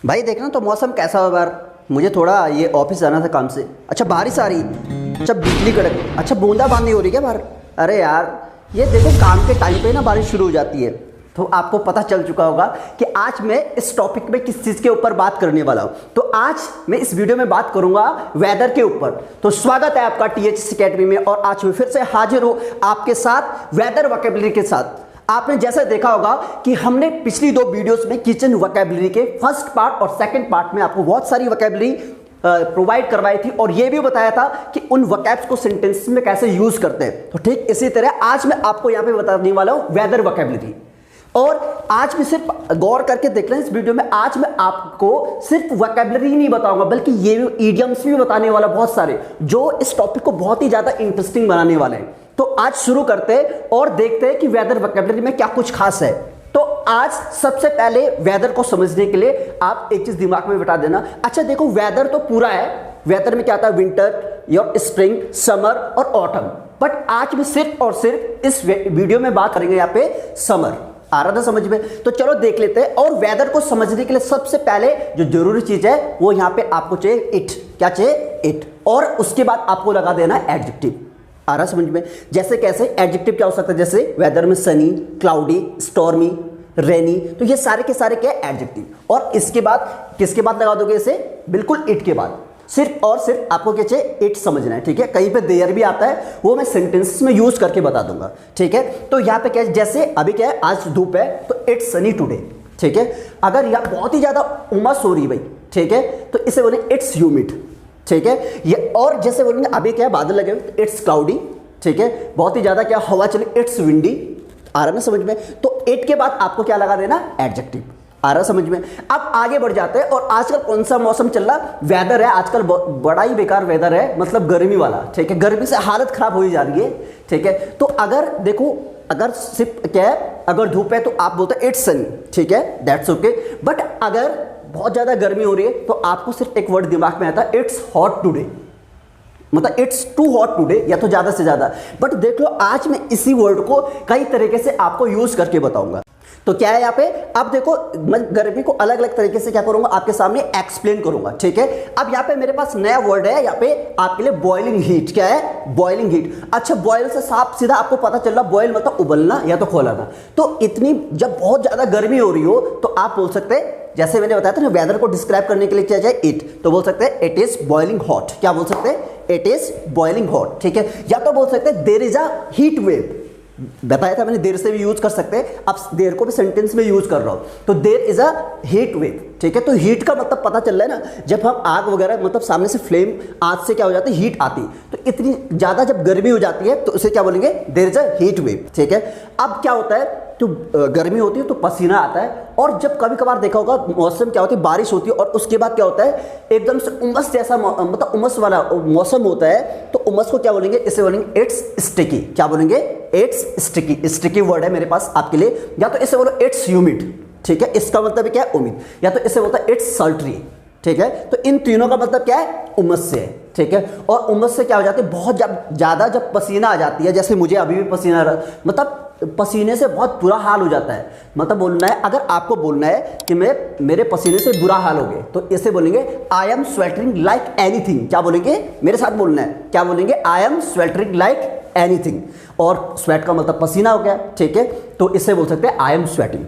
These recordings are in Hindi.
भाई देखना तो मौसम कैसा हो बार। मुझे थोड़ा ये ऑफिस जाना था काम से। अच्छा बारिश आ रही, अच्छा बिजली कड़क, अच्छा बूंदाबांदी हो रही क्या बाहर। अरे यार ये देखो काम के टाइम पे ना बारिश शुरू हो जाती है। तो आपको पता चल चुका होगा कि आज मैं इस टॉपिक में किस चीज़ के ऊपर बात करने वाला हूं। तो आज मैं इस वीडियो में बात करूंगा वेदर के ऊपर। तो स्वागत है आपका टीएचएस एकेडमी में और आज मैं फिर से हाजिर हूं आपके साथ वेदर वोकैबुलरी के साथ। आपने जैसे देखा होगा कि हमने पिछली दो वीडियोस में किचन वोकैबुलरी के फर्स्ट पार्ट और सेकंड पार्ट में आपको बहुत सारी वोकैबुलरी प्रोवाइड करवाई थी और यह भी बताया था कि उन वोकैब्स को सेंटेंस में कैसे यूज करते हैं। तो ठीक इसी तरह आज मैं आपको यहां पे बताने वाला हूं वेदर वोकैबुलरी। और आज भी सिर्फ गौर करके देख लें इस वीडियो में, आज मैं आपको सिर्फ वोकैबुलरी ही नहीं बताऊंगा बल्कि ये इडियम्स भी बताने वाला बहुत सारे, जो इस टॉपिक को बहुत ही ज्यादा इंटरेस्टिंग बनाने वाले हैं। तो आज शुरू करते हैं और देखते हैं कि वेदर वोकैबुलरी में क्या कुछ खास है। तो आज सबसे पहले वेदर को समझने के लिए आप एक चीज दिमाग में बिठा देना। अच्छा देखो वेदर तो पूरा है, वेदर में क्या आता है, विंटर या स्प्रिंग, समर और ऑटम। बट आज भी सिर्फ और सिर्फ इस वीडियो में बात करेंगे यहाँ पे समर। आ रहा था समझ में? तो चलो देख लेते हैं। और वेदर को समझने के लिए सबसे पहले जो जरूरी चीज है वो यहाँ पे आपको चाहिए इट। क्या चाहिए? इट। और उसके बाद आपको लगा देना एडजेक्टिव। आ रहा समझ में? जैसे कैसे एडजेक्टिव क्या हो सकता है, जैसे वेदर में सनी, क्लाउडी, स्टॉर्मी, रेनी, तो ये सारे के सारे क्या है, एडजेक्टिव। और इसके बाद किसके बाद लगा दोगे इसे? बिल्कुल इट के बाद। सिर्फ और सिर्फ आपको क्या चाहिए? इट समझना है। ठीक है, कहीं पे देयर भी आता है वो मैं सेंटेंसेस में यूज करके बता दूंगा। ठीक है, तो यहाँ पे क्या है, जैसे अभी क्या है, आज धूप है तो इट्स सनी टुडे। ठीक है, अगर यहाँ बहुत ही ज्यादा उमस हो रही भाई, ठीक है, तो इसे बोले इट्स ह्यूमिड। ठीक है, ये और जैसे बोलेंगे अभी क्या है, बादल लगे हुए, इट्स क्लाउडी। ठीक है, बहुत ही ज्यादा क्या हवा चली, इट्स विंडी। आ रहा ना समझ में? तो इट के बाद आपको क्या लगा देना? एडजेक्टिव। आ रहा समझ में? अब आगे बढ़ जाते हैं। और आजकल कौन सा मौसम चल रहा? वेदर है आजकल बड़ा ही बेकार वेदर है, मतलब गर्मी वाला। ठीक है, गर्मी से हालत खराब हो ही जा रही है। ठीक है, तो अगर देखो, अगर सिर्फ क्या है, अगर धूप है तो आप बोलते हैं इट्स सनी। ठीक है, दैट्स ओके। बट अगर बहुत ज्यादा गर्मी हो रही है तो आपको सिर्फ एक वर्ड दिमाग में आता है, इट्स हॉट टुडे। मतलब इट्स टू हॉट टुडे, या तो ज्यादा से ज्यादा। बट देख लो आज मैं इसी वर्ड को कई तरीके से आपको यूज करके बताऊंगा। तो क्या है यहाँ पे, अब देखो मैं गर्मी को अलग अलग तरीके से क्या करूंगा, आपके सामने एक्सप्लेन करूंगा। ठीक है, अब यहाँ पे मेरे पास नया वर्ड है यहाँ पे आपके लिए, बॉइलिंग हीट। क्या है? Boiling heat. अच्छा, बॉयल से साफ सीधा आपको पता चल रहा, बॉयल मतलब उबलना या तो खोलाना। तो इतनी जब बहुत ज्यादा गर्मी हो रही हो तो आप बोल सकते हैं, जैसे मैंने बताया था ना, वेदर को डिस्क्राइब करने के लिए क्या जाए, इट, तो बोल सकते हैं इट इज बॉइलिंग हॉट। क्या बोल सकते हैं? It is boiling hot. ठीक है, या तो बोल सकते हैं there is a heat wave. बताया था मैंने, देर से भी यूज कर सकते हैं, अब देर को भी सेंटेंस में यूज कर रहा हूं। तो there is a heat wave. ठीक है, तो हीट का मतलब पता चल रहा है ना, जब हम आग वगैरह, मतलब सामने से फ्लेम, आग से क्या हो जाती है, हीट आती। तो इतनी ज्यादा जब गर्मी हो जाती है तो उसे क्या बोलेंगे? There is a heat wave. ठीक है, अब क्या होता है, तो गर्मी होती है तो पसीना आता है। और जब कभी कभार देखा होगा मौसम क्या होती है, बारिश होती है और उसके बाद क्या होता है, एकदम से उमस जैसा, मतलब उमस वाला मौसम होता है। तो उमस को क्या बोलेंगे? इसे बोलेंगे इट्स स्टिकी। क्या बोलेंगे? It's sticky. स्टिकी वर्ड है मेरे पास आपके लिए। या तो इसे बोलो इट्स ह्यूमिड। ठीक है, इसका मतलब क्या है? उम्मीद। या तो इसे बोलता है इट्स सल्ट्री। ठीक है, तो इन तीनों का मतलब क्या है? उमस से है। ठीक है, और उमस से क्या हो जाती है, बहुत ज्यादा जब पसीना आ जाती है, जैसे मुझे अभी भी पसीना आ रहा, मतलब पसीने से बहुत बुरा हाल हो जाता है। मतलब बोलना है, अगर आपको बोलना है कि मेरे पसीने से बुरा हाल हो गए, तो इसे बोलेंगे I am sweltering like anything. क्या बोलेंगे? मेरे साथ बोलना है, क्या बोलेंगे? I am sweltering like anything. और स्वेट का मतलब पसीना हो गया। ठीक है, तो इसे बोल सकते हैं आई एम स्वेटिंग।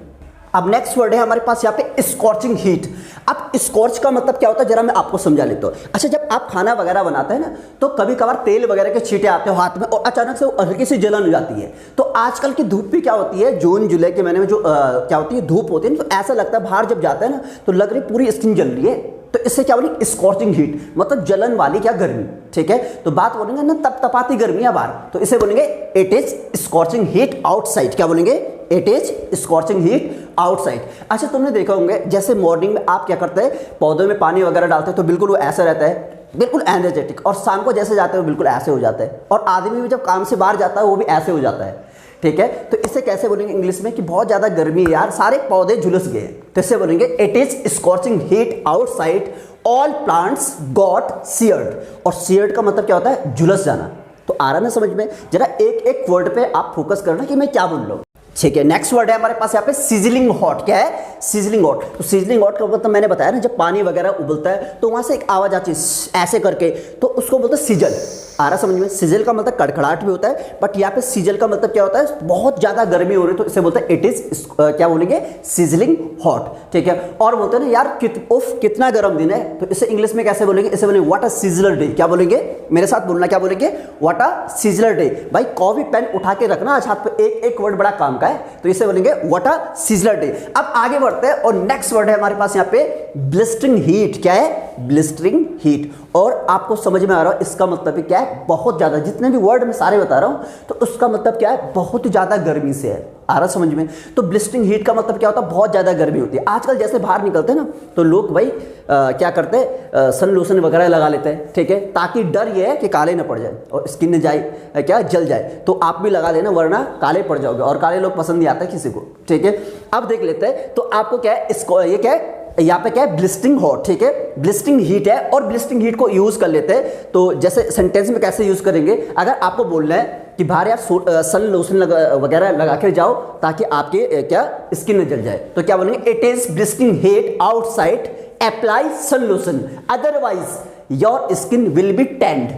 अब नेक्स्ट वर्ड है हमारे पास यहाँ पे स्कॉर्चिंग हीट। अब स्कॉर्च का मतलब क्या होता है, जरा मैं आपको समझा लेता हूँ। अच्छा, जब आप खाना वगैरह बनाते हैं ना, तो कभी कभार तेल वगैरह के छींटे आते हो हाथ में और अचानक से वो हल्की सी जलन हो जाती है। तो आजकल की धूप भी क्या होती है, जून जुलाई के महीने में जो क्या होती है, धूप होती है ना, तो ऐसा लगता है बाहर जब जाता है ना तो लग रही पूरी स्किन जल रही है। तो इससे क्या बोलेंगे? स्कॉर्चिंग हीट, मतलब जलन वाली क्या गर्मी। ठीक है, तो बात बोलेंगे ना, तपतपाती गर्मी है बाहर, तो इसे बोलेंगे it is scorching heat outside. क्या बोलेंगे? It is scorching heat outside. अच्छा, तुमने देखा होंगे जैसे मॉर्निंग में आप क्या करते हैं, पौधों में पानी वगैरह डालते हैं तो बिल्कुल वो ऐसा रहता है, बिल्कुल एनर्जेटिक। और शाम को जैसे जाते हो बिल्कुल ऐसे हो जाता है। और आदमी भी जब काम से बाहर जाता है वो भी ऐसे हो जाता है। ठीक है, तो इसे कैसे बोलेंगे इंग्लिश में कि बहुत ज्यादा गर्मी है यार, सारे पौधे झुलस गए। तो इसे बोलेंगे it is scorching heat outside, all plants got seared. और सीयर्ड का मतलब क्या होता है? झुलस जाना। तो आ रहा ना समझ में? जरा एक एक वर्ड पे आप फोकस करना कि मैं क्या बोल रहा हूं। ठीक है। नेक्स्ट वर्ड है हमारे पास यहाँ पे सिजलिंग हॉट। क्या है? Sizzling hot. तो सिजलिंग हॉट का मतलब मैंने बताया ना, जब पानी वगैरह उबलता है तो वहां से एक आवाज आती है ऐसे करके, तो उसको बोलते हैं सिजल। आ रहा समझ में? सिजल का मतलब कड़कड़ाहट भी होता है, बट यहाँ पे सिजल का मतलब क्या होता है? बहुत ज्यादा गर्मी हो रही है तो इसे बोलते हैं इट इज क्या बोलेंगे? Sizzling hot. ठीक है। और बोलते हैं ना यार कितना गर्म दिन है, तो इसे इंग्लिश में कैसे बोलेंगे? इसे बोलेंगे व्हाट अ सिजलर डे। क्या बोलेंगे? मेरे साथ बोलना, क्या बोलेंगे? What a sizzler day. भाई कॉपी पेन उठा के रखना, आज हाथ पे एक एक वर्ड बड़ा काम का है, तो इसे बोलेंगे व्हाट अ सिजलर डे। अब आगे बढ़ते हैं और नेक्स्ट वर्ड है हमारे पास यहाँ पे ब्लिस्टरिंग हीट। क्या है? Blistering heat. और आपको समझ में आ रहा है इसका मतलब भी क्या है? बहुत ज्यादा, जितने भी वर्ड मैं सारे बता रहा हूं तो उसका मतलब क्या है? बहुत ज्यादा गर्मी से है। आ रहा समझ में? तो ब्लिस्टरिंग हीट का मतलब क्या होता है? बहुत ज्यादा गर्मी होती है। आजकल जैसे बाहर निकलते हैं ना, तो लोग भाई क्या करते हैं? सन लोशन वगैरह लगा लेते हैं, ठीक है, ताकि डर ये है कि काले ना पड़ जाए और स्किन न जाए, क्या जल जाए। तो आप भी लगा लेना, वरना काले पड़ जाओगे, और काले लोग पसंद नहीं आता किसी को। ठीक है। अब देख लेते हैं, तो आपको क्या है, इसको ये क्या है, यहाँ पे क्या है? Blistering hot. ठीक है। ब्लिस्टरिंग हीट है, और ब्लिस्टरिंग हीट को यूज कर लेते हैं। तो जैसे सेंटेंस में कैसे यूज करेंगे? अगर आपको बोलना है कि बाहर यार सन लोशन वगैरह लगा के जाओ ताकि आपके क्या स्किन न जल जाए, तो क्या बोलेंगे? It is blistering heat outside, apply sun lotion, otherwise your skin will be tanned.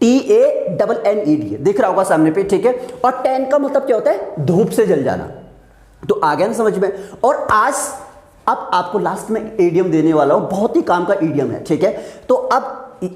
TANNED दिख रहा होगा सामने पे। ठीक है। और टैन का मतलब क्या होता है? धूप से जल जाना। तो आ गया ना समझ में? और आज अब आपको लास्ट में ईडियम देने वाला हूं, बहुत ही काम का ईडियम है। ठीक है। तो अब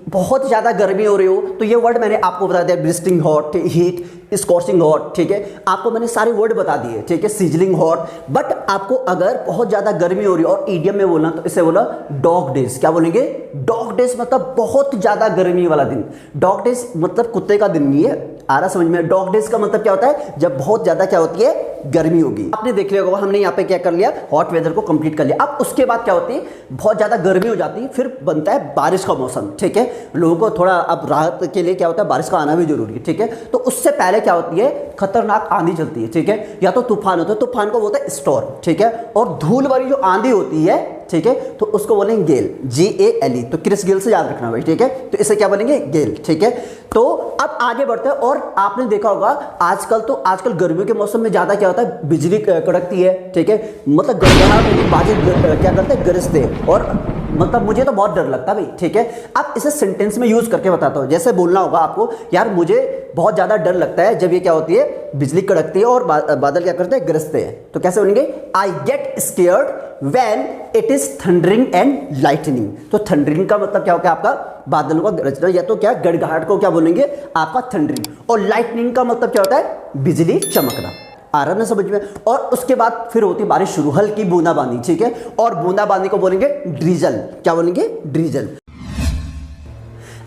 बहुत ज्यादा गर्मी हो रही हो तो ये वर्ड मैंने आपको बता दिया, blistering hot, heat, scorching hot. ठीक है। आपको मैंने सारे वर्ड बता दिए। ठीक है। Sizzling hot. बट आपको अगर बहुत ज्यादा गर्मी हो रही हो और ईडियम में बोलना, तो इसे बोला डॉग डेज। क्या बोलेंगे? डॉग डेज मतलब बहुत ज्यादा गर्मी वाला दिन। डॉग डेज मतलब कुत्ते का दिन नहीं है। आ रहा समझ में? डॉग डेज का मतलब क्या होता है? जब बहुत ज्यादा क्या होती है? गर्मी होगी। आपने देख लिया होगा, हमने यहाँ पे क्या कर लिया? हॉट वेदर को कंप्लीट कर लिया। अब उसके बाद क्या होती है? बहुत ज्यादा गर्मी हो जाती है, फिर बनता है बारिश का मौसम। ठीक है। लोगों को थोड़ा अब राहत के लिए क्या होता है? बारिश का आना भी जरूरी है। ठीक है। तो उससे पहले क्या होती है? खतरनाक आंधी चलती है। ठीक है। या तो तूफान होता है, तूफान को बोलते हैं स्टॉर्म। ठीक है। और धूल भरी जो आंधी होती है, ठीक है, तो उसको बोलेंगे गेल, GALE। तो क्रिस गेल से याद रखना भाई। ठीक है। तो इसे क्या बोलेंगे? गेल। ठीक है। तो अब आगे बढ़ते हैं। और आपने देखा होगा आजकल गर्मियों के मौसम में ज्यादा क्या होता है? बिजली कड़कती है। ठीक है। मतलब गड़गड़ाहट, बाजे क्या करते हैं? गरजते हैं, और मतलब मुझे तो बहुत डर लगता है भाई। ठीक है। अब इसे सेंटेंस में यूज करके बताता हूं। जैसे बोलना होगा आपको, यार मुझे बहुत ज्यादा डर लगता है जब ये क्या होती है? बिजली कड़कती है और बादल क्या करते हैं? गरजते हैं। तो कैसे बोलेंगे? I get scared when it is thundering and lightning. तो थंडरिंग का मतलब क्या होगा? आपका बादलों का गरजना, या तो क्या गड़गड़ाहट को क्या बोलेंगे? आपका थंडरिंग। और लाइटनिंग का मतलब क्या होता है? बिजली चमकना। आ रहा ना समझ में? और उसके बाद फिर होती है बारिश शुरू, हल्की बूंदाबांदी। ठीक है। और बूंदाबांदी को बोलेंगे ड्रीजल। क्या बोलेंगे? ड्रीजल।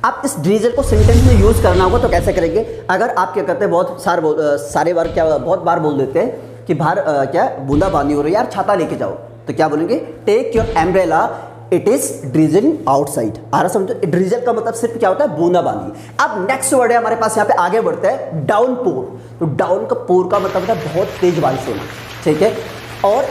आप इस ड्रीजल को सेंटेंस में यूज करना होगा तो कैसे करेंगे? अगर आप क्या करते हैं, बहुत सारे बार क्या बहुत बार बोल देते हैं कि बाहर क्या बूंदाबांदी हो रही है, यार छाता लेके जाओ, तो क्या बोलेंगे? Take your umbrella, it is drizzling outside. आ रहा समझो? ड्रिजल का मतलब सिर्फ क्या होता है? बूंदाबांदी। अब नेक्स्ट वर्ड है हमारे पास, यहाँ पे आगे बढ़ते हैं, डाउनपोर। तो डाउन का पोर का मतलब है बहुत तेज बारिश होना। ठीक है। और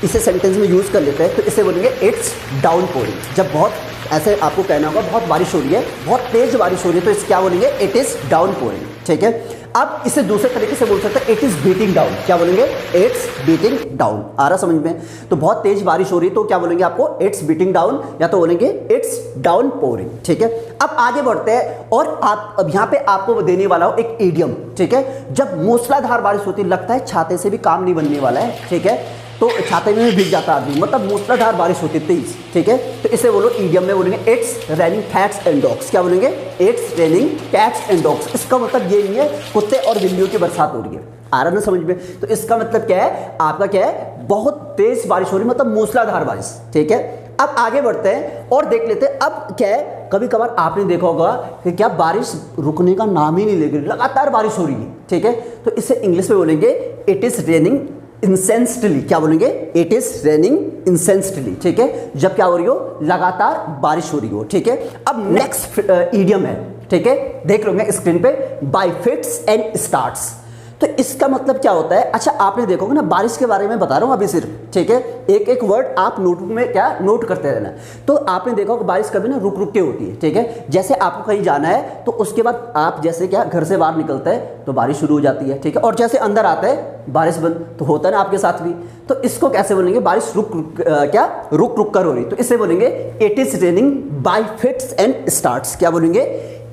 इसे सेंटेंस में यूज कर लेते हैं, तो इसे बोलेंगे इट्स डाउनपोरिंग। जब बहुत ऐसे आपको कहना होगा बहुत बारिश हो रही है, बहुत तेज बारिश हो रही है, तो इसे क्या बोलेंगे? It is downpouring. ठीक है। अब इसे दूसरे तरीके से बोल सकते हैं, इट इज बीटिंग डाउन। क्या बोलेंगे? It's beating down. आ रहा समझ में? तो बहुत तेज बारिश हो रही है तो क्या बोलेंगे आपको? इट्स बीटिंग डाउन, या तो बोलेंगे इट्स डाउन पोरिंग। ठीक है। अब आगे बढ़ते हैं, और आप अब यहाँ पे आपको देने वाला हो एक इडियम। ठीक है। जब मूसलाधार बारिश होती है, लगता है छाते से भी काम नहीं बनने वाला है। ठीक है। तो छाते में भीग जाता आदमी, मतलब मूसलाधार बारिश होती तेज। ठीक है। तो इसे बोलो ईडियम में बोलेंगे it's raining cats and dogs. क्या बोलेंगे? It's raining cats and dogs. इसका मतलब ये नहीं है कुत्ते और बिल्लियों की बरसात हो रही है। आ रहा ना समझ में? तो इसका मतलब क्या है? आपका क्या है? बहुत तेज बारिश हो रही है, मतलब मूसलाधार बारिश। ठीक है। अब आगे बढ़ते हैं और देख लेते हैं। अब क्या है, कभी कभार आपने देखा होगा कि क्या बारिश रुकने का नाम ही नहीं ले रही, लगातार बारिश हो रही है। ठीक है। तो इसे इंग्लिश में बोलेंगे इट इज रेनिंग इंसेंसडली। क्या बोलेंगे? It is raining incessantly. ठीक है। जब क्या हो रही हो? लगातार बारिश हो रही हो। ठीक है। अब नेक्स्ट ईडियम है। ठीक है। देख लोगे स्क्रीन पे, बाय फिट्स एंड स्टार्ट्स। तो इसका मतलब क्या होता है, अच्छा आपने देखोगे ना, बारिश के बारे में बता रहा हूँ अभी सिर्फ, ठीक है, एक एक वर्ड आप नोटबुक में क्या नोट करते रहना। तो आपने देखा होगा बारिश कभी ना रुक रुक के होती है, ठीक है, जैसे आपको कहीं जाना है तो उसके बाद आप जैसे क्या घर से बाहर निकलते हैं तो बारिश शुरू हो जाती है, ठीक है, और जैसे अंदर आते हैं बारिश बंद, तो होता है ना आपके साथ भी। तो इसको कैसे बोलेंगे, बारिश रुक रुक कर हो रही, तो इससे बोलेंगे it is raining bye fits and starts. क्या बोलेंगे,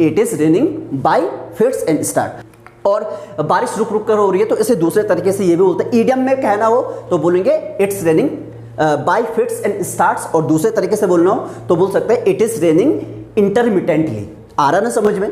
it is raining bye fits and start. और बारिश रुक रुक कर हो रही है तो इसे दूसरे तरीके से ये भी बोलते हैं, ईडियम में कहना हो तो बोलेंगे it's raining bye fits and starts, और दूसरे तरीके से बोलना हो तो बोल सकते हैं इट इज रेनिंग इंटरमिटेंटली। आ रहा ना समझ में।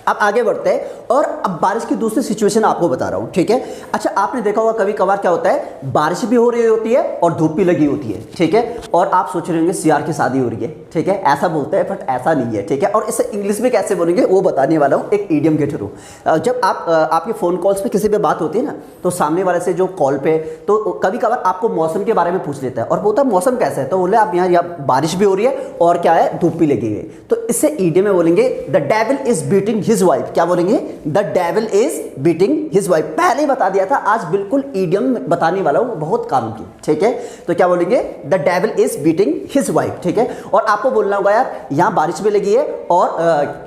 अब आगे बढ़ते हैं और अब बारिश की दूसरी सिचुएशन आपको बता रहा हूं, ठीक है। अच्छा आपने देखा होगा कभी कभार क्या होता है, बारिश भी हो रही होती है और धूप भी लगी होती है, ठीक है, और आप सोच रहे होंगे सीआर की शादी हो रही है, ठीक है, ऐसा बोलते हैं, बट ऐसा नहीं है, ठीक है। और इसे इंग्लिश में कैसे बोलेंगे वो बताने वाला हूँ एक ईडियम के थ्रू। जब आपके फ़ोन कॉल्स पे किसी पे बात होती है ना, तो सामने वाले से जो कॉल पे, तो कभी कभार आपको मौसम के बारे में पूछ लेता है और बोलता है मौसम कैसा है, तो बोले आप यहाँ बारिश भी हो रही है और क्या है, धूप भी लगी हुई है। तो इससे ईडियम में बोलेंगे the devil is beating his wife. क्या बोलेंगे, the devil is beating his wife. पहले ही बता दिया था, आज बिल्कुल ईडियम बताने वाला हूं, बहुत काम की, ठीक है। तो क्या बोलेंगे, the devil is beating his wife, ठीक है। और आपको बोलना होगा यार यहां बारिश भी लगी है और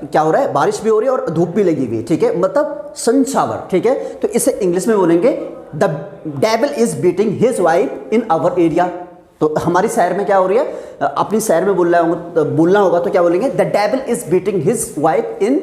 क्या हो रहा है, बारिश भी हो रही है और धूप भी लगी हुई है, ठीक है, मतलब सन शावर, ठीक है। तो इसे इंग्लिश में बोलेंगे the devil is beating his wife in our area. तो हमारी शहर में क्या हो रही है, अपनी शहर में बोलना होगा तो क्या बोलेंगे, the devil is beating his wife in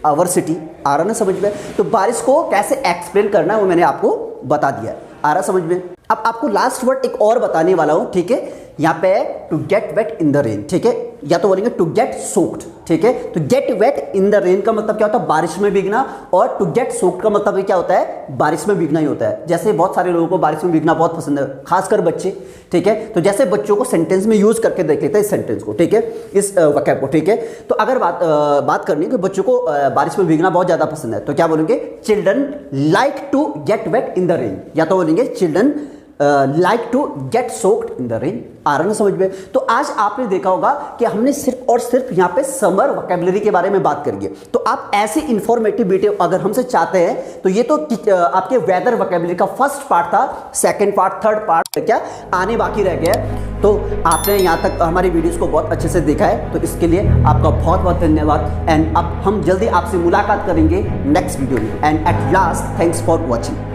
our city. आ रहा ना समझ में। तो बारिश को कैसे एक्सप्लेन करना है वो मैंने आपको बता दिया। आ रहा समझ में। अब आपको लास्ट वर्ड एक और बताने वाला हूं, ठीक है। यहाँ पे to get wet in the rain, ठीक है, या तो बोलेंगे टू गेट सोक्ड, ठीक है। तो get wet in the rain का मतलब क्या होता है, बारिश में भीगना, और टू गेट सोक्ड का मतलब क्या होता है, बारिश में भीगना ही होता है। जैसे बहुत सारे लोगों को बारिश में भीगना बहुत पसंद है, खासकर बच्चे, ठीक है। तो जैसे बच्चों को सेंटेंस में यूज करके देख लेते हैं इस सेंटेंस को, ठीक है, इस वकैब को, ठीक है। तो अगर बात करनी है कि बच्चों को बारिश में भीगना बहुत ज्यादा पसंद है, तो क्या बोलेंगे, children like to get wet in the rain, या तो बोलेंगे children like to get soaked in the rain. आ रहा ना समझ में। तो आज आपने देखा होगा कि हमने सिर्फ और सिर्फ यहाँ पे समर वोकैबुलरी के बारे में बात करी है। तो आप ऐसी इंफॉर्मेटिव वीडियो अगर हमसे चाहते हैं तो ये तो आपके वेदर वोकैबुलरी का फर्स्ट पार्ट था, सेकंड पार्ट, थर्ड पार्ट क्या आने बाकी रह गया। तो आपने यहाँ तक हमारी वीडियोस को बहुत अच्छे से देखा है, तो इसके लिए आपका बहुत बहुत धन्यवाद। एंड अब हम जल्दी आपसे मुलाकात करेंगे नेक्स्ट वीडियो में। And at last thanks for watching.